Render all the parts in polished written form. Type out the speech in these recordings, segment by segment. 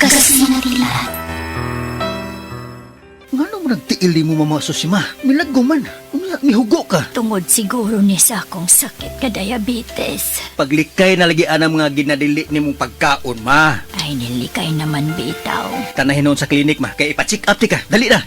Kasinatilan. Ngano mo nagtiili mo mamasusima? Milaggo man. Nihugo ka. Tungod siguro ni sa akong sakit ka diabetes. Paglikay na lagi ang mga ginadili ni mong pagkaon, ma. Ay, nilikay naman bitaw. Tanahin noon sa klinik, ma. Kaya ipa-check up ti ka. Dali na.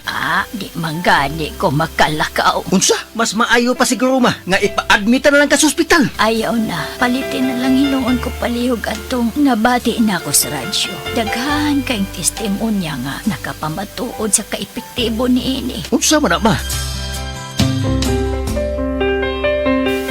Di manggani ko makalakaw. Unsa? Mas maayo pa siguro, ma. Nga ipa-admita na lang ka sa ospital. Ayaw na. Palitin na lang hinuon ko palihog atong nabati na ako sa radyo. Daghan kayong testimonya nga nakapamatuod sa kaepektibo ni ini. Unsa man na, ma?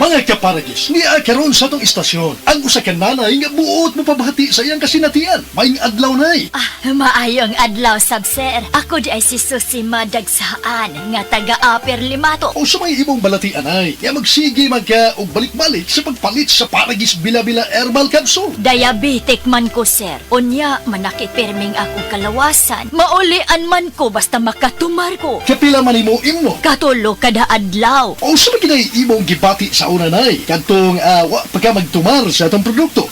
Mga kaparagis, niya karon sa tong istasyon. Ang usa ka nanay nga buot mo pabahati sa iyang kasinatian. Maing adlaw nay. Maayong adlaw, sir. Ako di ay si Susima Dagsaan nga taga-Upper Limato. O sa may imong balatian ay, nga magsige magka og balik-balik sa pagpalit sa Paragis Bila-Bila Herbal Capsule. Diabetic man ko, sir. Unya, manakit perming akong kalawasan. Maulian man ko basta makatumar ko. Kapila man imo imno. Katulo kada adlaw. O sa may imong gibati sa una nay, kantong wa pagka magtumar sa atong produkto.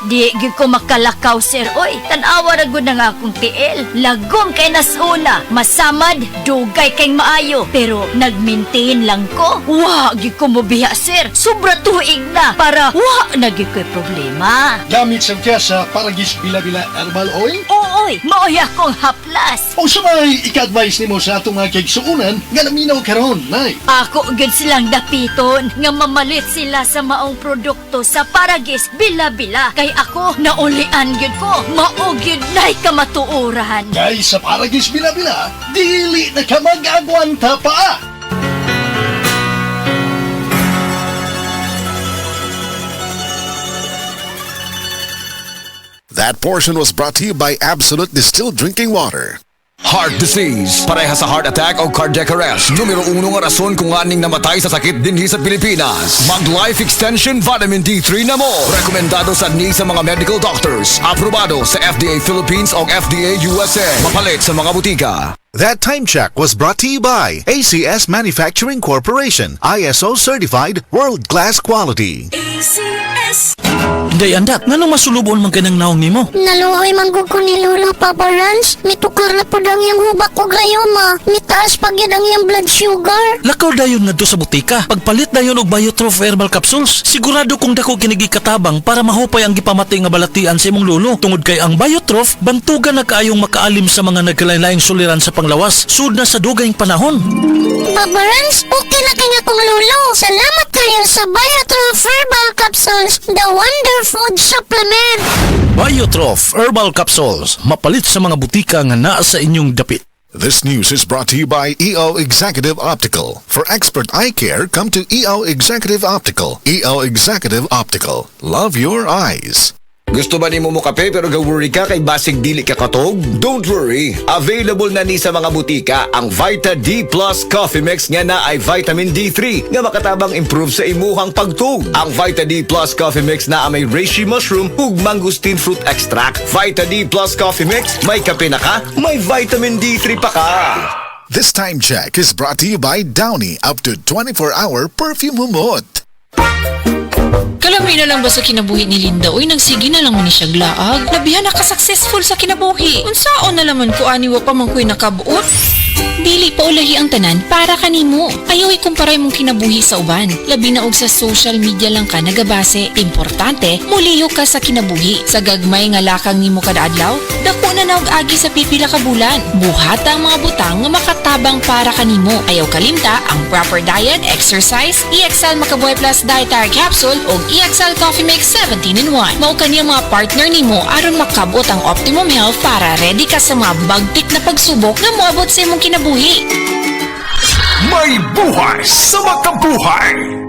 Di gyud ko makalakaw, sir. Oy, tanawa ra gud na nga akong tiil. Lagom kay nasuna. Masamad, dugay kay maayo. Pero nag-maintain lang ko. Wa gyud ko mobiya, sir. Sobra tuig na para wa na gyud ko'y problema. Gamit sa kaya sa Paragis Bila-Bila Herbal Oil. Oy, maoy akong haplas. O sa may ika-advise nimo sa atong mga kaigsuunan nga naminaw karon nay. Ako gyud silang dapiton nga mamalit sila sa maong produkto sa Paragis Bila-Bila. Kay ako naulian gyud ko. Mao gyud nay kamatuoran. Kay sa Paragis Bila-Bila, dili na ka mag-agwanta pa. That portion was brought to you by Absolute Distilled Drinking Water. Heart disease, pareha sa heart attack o cardiac arrest. Numero 1 nga rason kung aning namatay sa sakit dinhi sa Pilipinas. Mag Life Extension Vitamin D3 na mo. Rekomendado sa ni sa mga medical doctors. Aprobado sa FDA Philippines o FDA USA. Mapalit sa mga butika. That time check was brought to you by ACS Manufacturing Corporation, ISO certified world-class quality. ACS. Day andak, ngano masulubon man kanang naong nimo? Naluoy manggug ko ni Lola Papa Rans. Mitukar na po ang iyang hubak ko gayoma. Mitaas pag yan ang iyang blood sugar. Lakaw dayon ngadto sa butika. Pagpalit dayon og Biotrof Herbal Capsules. Sigurado kung dako kinigi katabang para mahupay ang gipamatay nga balatian sa imong lolo. Tungod kay ang Biotrof bantugan na kaayong makaalim sa mga nagkalain-laing suliran sa panglawas. Sud na sa dugayng panahon. Papa Rans, okay na kanya kong lolo. Salamat kayo sa Biotrof Herbal Capsules, the wonder food supplement. Biotrof Herbal Capsules. Mapalit sa mga butika nga naa sa inyong dapit. This news is brought to you by EO Executive Optical. For expert eye care, come to EO Executive Optical. EO Executive Optical. Love your eyes. Gusto ba ni mo kape pero ga-worry ka kay basig dili ka katog? Don't worry! Available na ni sa mga butika ang Vita D Plus Coffee Mix nga na ay vitamin D3 nga makatabang improve sa imuhang pagtug. Ang Vita D Plus Coffee Mix na may reishi mushroom ug mangosteen fruit extract. Vita D Plus Coffee Mix, may kape na ka, may vitamin D3 pa ka. This time check is brought to you by Downy, up to 24-hour perfume humot. Kalami na lang ba sa kinabuhi ni Linda? Uy, nagsige na lang man ni siya glaag. Nabihan na ka-successful sa kinabuhi. Unsaon na laman ko aniwa pa man ko'y nakabuot? Dili pa ulahi ang tanan para kanimo. Ayaw ikumparay mong kinabuhi sa uban. Labi na og sa social media lang ka nagabase. Importante, muliyo ka sa kinabuhi. Sa gagmay nga lakang nimo kada adlaw, dako na naog agi sa pipila ka bulan. Buhata ang mga butang nga makatabang para kanimo. Ayaw kalimta ang proper diet, exercise, EXL Makabuhay Plus Dietary Capsule o EXL Coffee Mix 17-in-1. Mao kaniyang mga partner nimo aron makabot ang optimum health para ready ka sa mga bagtik na pagsubok na moabot sa imong kinabuhi. May buhay sa makabuhay!